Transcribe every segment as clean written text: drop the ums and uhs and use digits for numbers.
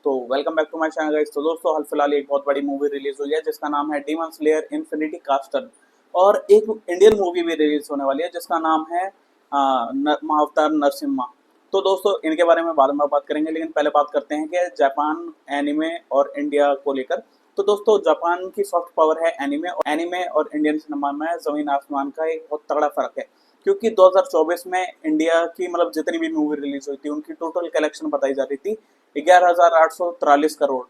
तो welcome back to my channel guys. तो दोस्तों हाल फिलहाल एक बहुत बड़ी मूवी रिलीज हुई है जिसका नाम है डीमन स्लेयर इन्फिनिटी कास्टल। और एक इंडियन मूवी भी रिलीज होने वाली है जिसका नाम है महाअवतार नरसिम्हा। तो दोस्तों इनके बारे में बाद में बात करेंगे, लेकिन पहले बात करते हैं कि जापान एनिमे और इंडिया को लेकर। तो दोस्तों जापान की सॉफ्ट पावर है एनिमे और इंडियन सिनेमा में जमीन आसमान का एक बहुत तगड़ा फर्क है। क्योंकि 2024 में इंडिया की मतलब जितनी भी मूवी रिलीज हुई थी उनकी टोटल कलेक्शन बताई जा रही थी 11,843 करोड़।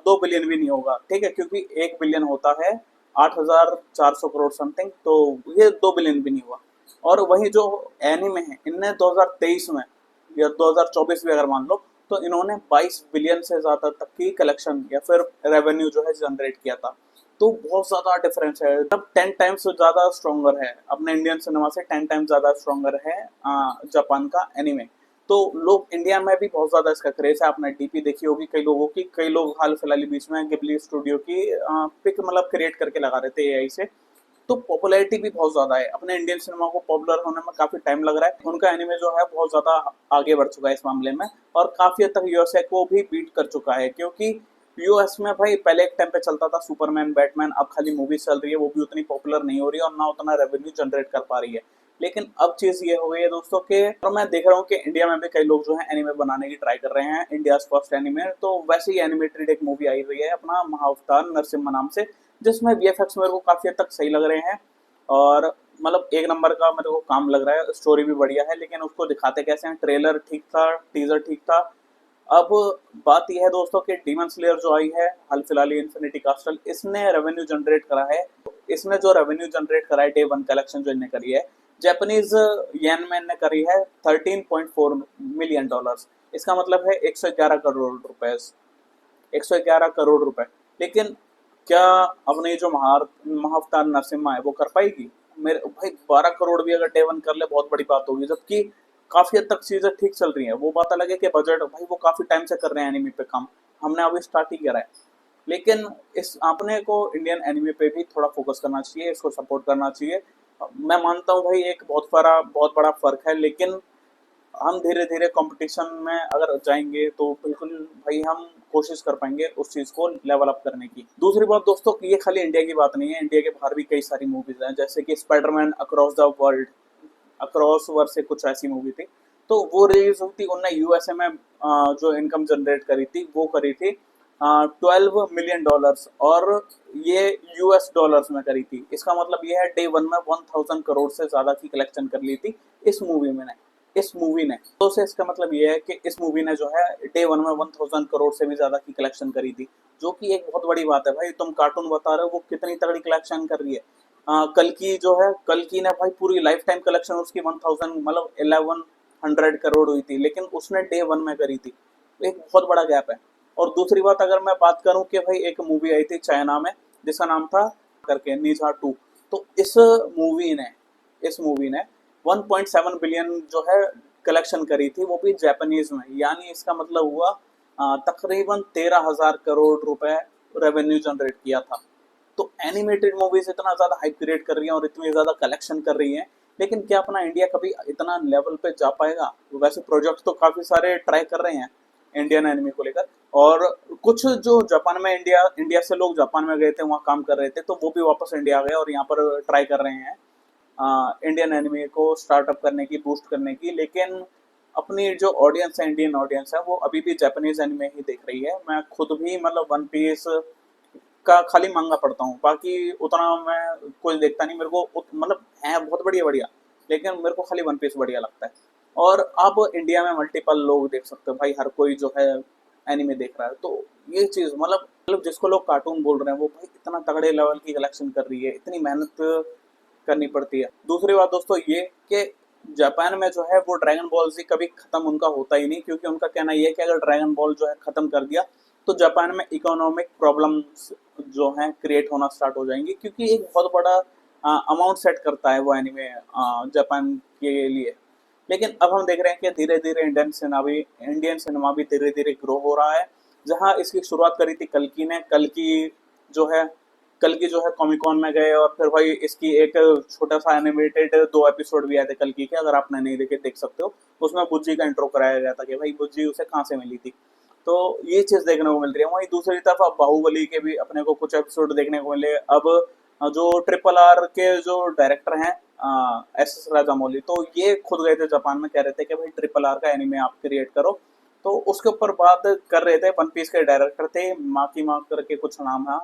2 बिलियन भी नहीं होगा, ठीक है, क्योंकि 1 बिलियन होता है 8,400 करोड़ समथिंग, तो ये 2 बिलियन भी नहीं हुआ। और वही जो एनिमे है इनने 2023 में या 2024 भी अगर मान लो तो इन्होंने 22 बिलियन से ज्यादा तक की कलेक्शन या फिर रेवेन्यू जो है जनरेट किया था। तो बहुत ज्यादा डिफरेंस है, मतलब 10 टाइम्स ज्यादा स्ट्रॉन्गर है अपने इंडियन सिनेमा से, 10 टाइम्स ज्यादा स्ट्रॉन्गर है जापान का एनिमे। तो लोग इंडिया में भी बहुत ज्यादा इसका क्रेज है। आपने डीपी देखी होगी कई लोगों की, कई लोग हाल फिलहाल बीच में गिबली स्टूडियो की पिक मतलब क्रिएट करके लगा रहे थे एआई से। तो पॉपुलैरिटी भी बहुत ज्यादा है, अपने इंडियन सिनेमा को पॉपुलर होने में काफी टाइम लग रहा है। उनका एनिमे जो है बहुत ज्यादा आगे बढ़ चुका है इस मामले में, और काफी हद तक यूएसए को भी बीट कर चुका है। क्योंकि यूएस में भाई पहले एक टाइम पे चलता था सुपरमैन बैटमैन, अब खाली मूवी चल रही है, वो भी उतनी पॉपुलर नहीं हो रही है और ना उतना रेवेन्यू जनरेट कर पा रही है। लेकिन अब चीज ये हो गई है दोस्तों के, और मैं देख रहा हूँ कि इंडिया में भी कई लोग जो है एनिमे बनाने की ट्राई कर रहे हैं, इंडिया फर्स्ट एनिमे। तो वैसे ही एनिमेटेड एक मूवी आई हुई है अपना महाअवतार नरसिम्हा नाम से, जिसमें वीएफएक्स मेरे को काफी हद तक सही लग रहे हैं और मतलब एक नंबर का मेरे को काम लग रहा है। स्टोरी भी बढ़िया है, लेकिन उसको दिखाते कैसे हैं, ट्रेलर ठीक था, टीजर ठीक था। अब बात यह है दोस्तों कि डीमन स्लेयर जो आई है हाल फिलहाल इन्फिनिटी कास्टल, इसने रेवेन्यू जनरेट करा है। इसने जो रेवेन्यु जनरेट करा है, डे वन कलेक्शन जो इन्हें करी है जापानीज येन में, इन्हें करी है 13.4 मिलियन डॉलर्स। इसका मतलब है 111 करोड़ रुपए, 111 करोड़ रुपए। लेकिन क्या अपने जो महाअवतार नरसिम्हा है वो कर पाएगी? मेरे भाई 12 करोड़ भी अगर डे वन कर ले बहुत बड़ी बात होगी, जबकि काफी हद तक चीजें ठीक चल रही है। वो बात अलग है कि बजट भाई वो काफी टाइम से कर रहे हैं एनिमी पे काम, हमने अभी स्टार्ट ही करा है। लेकिन इस अपने को इंडियन एनिमे पे भी थोड़ा फोकस करना चाहिए, इसको सपोर्ट करना चाहिए। मैं मानता हूँ भाई एक बहुत बड़ा फर्क है, लेकिन हम धीरे धीरे कंपटीशन में अगर जाएंगे तो बिल्कुल भाई हम कोशिश कर पाएंगे उस चीज को लेवल अप करने की। दूसरी बात दोस्तों कि ये खाली इंडिया की बात नहीं है, इंडिया के बाहर भी कई सारी मूवीज हैं, जैसे कि Spiderman across the world, across word से कुछ ऐसी मूवी थी। तो वो रिलीज हुई थी, उनने यूएसए में जो इनकम जनरेट करी थी वो करी थी 12 मिलियन डॉलर्स, और ये यूएस डॉलर्स में करी थी। इसका मतलब ये है डे वन में 1000 करोड़ से ज्यादा की कलेक्शन कर ली थी इस मूवी में ने इस मूवी ने। तो से इसका मतलब ये है कि इस मूवी ने जो है डे वन में 1000 करोड़ से भी ज्यादा की कलेक्शन करी थी, जो कि एक बहुत बड़ी बात है। भाई तुम कार्टून बता रहे हो, वो कितनी तगड़ी कलेक्शन कर रही है। कल की जो है, कल की ने भाई पूरी लाइफ टाइम कलेक्शन उसकी 1000 मतलब 1100 करोड़ हुई थी, लेकिन उसने डे वन में करी थी। एक बहुत बड़ा गैप है। और दूसरी बात अगर मैं बात करूं कि भाई एक मूवी आई थी चाइना में जिसका नाम था करके निंजा 2। तो इस मूवी ने 1.7 बिलियन जो है कलेक्शन करी थी, वो भी जापानीज में। यानी इसका मतलब हुआ तकरीबन 13,000 करोड़ रुपए रेवेन्यू जनरेट किया था। तो एनिमेटेड मूवीज इतना ज्यादा हाइप क्रिएट कर रही हैं और इतनी ज्यादा कलेक्शन कर रही हैं, लेकिन क्या अपना इंडिया कभी इतना लेवल पे जा पाएगा? वैसे प्रोजेक्ट तो काफी सारे ट्राई कर रहे हैं इंडियन एनिमी को लेकर, और कुछ जो जापान में इंडिया इंडिया से लोग जापान में गए थे वहाँ काम कर रहे थे, तो वो भी वापस इंडिया आ गए और यहाँ पर ट्राई कर रहे हैं इंडियन एनिमी को स्टार्टअप करने की, बूस्ट करने की। लेकिन अपनी जो ऑडियंस है, इंडियन ऑडियंस है, वो अभी भी जापानीज एनिमे ही देख रही है। मैं खुद भी मतलब वन पीस का खाली मांगा पढ़ता हूँ, बाकी उतना मैं कुछ देखता नहीं। मेरे को मतलब है बहुत बढ़िया बढ़िया, लेकिन मेरे को खाली वन पीस बढ़िया लगता है। और अब इंडिया में मल्टीपल लोग देख सकते हो भाई, हर कोई जो है एनिमे देख रहा है। तो ये चीज मतलब जिसको लोग कार्टून बोल रहे हैं वो भाई इतना तगड़े लेवल की कलेक्शन कर रही है, इतनी मेहनत करनी पड़ती है। दूसरी बात दोस्तों ये कि जापान में जो है वो ड्रैगन बॉल जी कभी खत्म उनका होता ही नहीं, क्योंकि उनका कहना ये है कि अगर ड्रैगन बॉल जो है खत्म कर दिया तो जापान में इकोनॉमिक प्रॉब्लम्स जो हैं क्रिएट होना स्टार्ट हो जाएंगी, क्योंकि एक बहुत बड़ा अमाउंट सेट करता है वो एनिमे जापान के लिए। लेकिन अब हम देख रहे हैं कि धीरे धीरे इंडियन सिनेमा भी धीरे धीरे ग्रो हो रहा है। जहां इसकी शुरुआत करी थी कल्कि ने, जो है कल्कि जो है कॉमिकॉन में गए, और फिर भाई इसकी एक छोटा सा एनिमेटेड 2 एपिसोड भी आए थे कल्कि के, अगर आपने नहीं देखे देख सकते हो। उसमें बुज्जी का इंट्रो कराया गया था कि भाई बुज्जी उसे कहाँ से मिली थी। तो ये चीज देखने को मिल रही है। वहीं दूसरी तरफ अब बाहुबली के भी अपने को कुछ एपिसोड देखने को मिले। अब जो ट्रिपल आर के जो डायरेक्टर हैं एस एस राजामौली, तो ये खुद गए थे जापान में, कह रहे थे कि भाई ट्रिपल आर का एनिमे आप क्रिएट करो। तो उसके ऊपर बात कर रहे थे। वन पीस के डायरेक्टर थे, माकी माँ करके कुछ नाम है,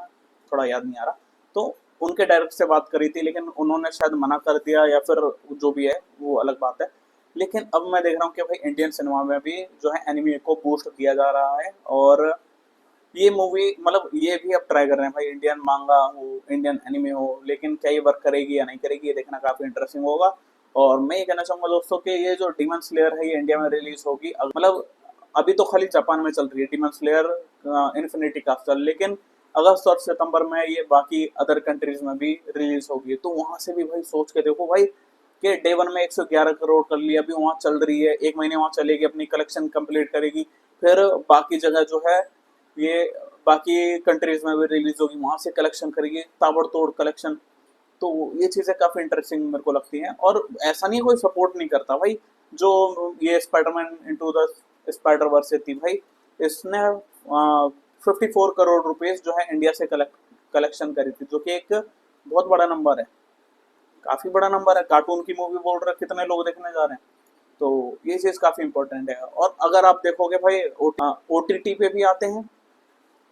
थोड़ा याद नहीं आ रहा। तो उनके डायरेक्टर से बात करी थी, लेकिन उन्होंने शायद मना कर दिया, या फिर जो भी है वो अलग बात है। लेकिन अब मैं देख रहा हूँ कि भाई इंडियन सिनेमा में भी जो है एनिमे को बूस्ट किया जा रहा है। और ये मूवी मतलब ये भी अब ट्राई कर रहे हैं भाई, इंडियन मांगा हो, इंडियन एनिमे हो, लेकिन क्या ये वर्क करेगी या नहीं करेगी, ये देखना काफी इंटरेस्टिंग होगा। और मैं ये कहना चाहूंगा दोस्तों कि ये जो डीमन स्लेयर है ये इंडिया में रिलीज होगी, मतलब अभी तो खाली जापान में चल रही है डीमन स्लेयर इन्फिनिटी कास्टल, लेकिन अगस्त और सितंबर में ये बाकी अदर कंट्रीज में भी रिलीज होगी। तो वहां से भी भाई सोच के देखो भाई कि डे वन में 111 करोड़ कर लिया, अभी वहां चल रही है, एक महीने वहां चलेगी, अपनी कलेक्शन कंप्लीट करेगी, फिर बाकी जगह जो है ये बाकी कंट्रीज में भी रिलीज होगी, वहां से कलेक्शन करेगी, ताबड़तोड़ कलेक्शन। तो ये चीजें काफी इंटरेस्टिंग मेरे को लगती हैं। और ऐसा नहीं कोई सपोर्ट नहीं करता भाई, जो ये Spider-Man into the Spider-Verse थी भाई, इसने 54 करोड़ रुपीज जो है इंडिया से कलेक्शन करी थी, जो कि एक बहुत बड़ा नंबर है, काफी बड़ा नंबर है। कार्टून की मूवी बोल रहे कितने लोग देखने जा रहे हैं। तो ये चीज काफी इंपॉर्टेंट है। और अगर आप देखोगे भाई ओटीटी पे भी आते हैं,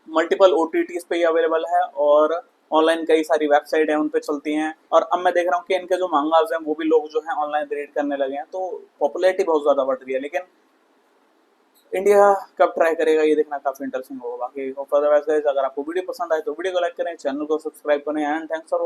मल्टीपल ओटीटीज पे ही अवेलेबल है, और ऑनलाइन कई सारी वेबसाइट है उन पे चलती हैं। और अब मैं देख रहा हूँ कि इनके जो मांगास हैं वो भी लोग जो है ऑनलाइन रीड करने लगे हैं, तो पॉपुलैरिटी बहुत ज्यादा बढ़ रही है। लेकिन इंडिया कब ट्राई करेगा ये देखना काफी इंटरेस्टिंग होगा। बाकी अगर आपको वीडियो पसंद आए तो वीडियो को लाइक करें, चैनल को सब्सक्राइब करें, एंड थैंक्स फॉर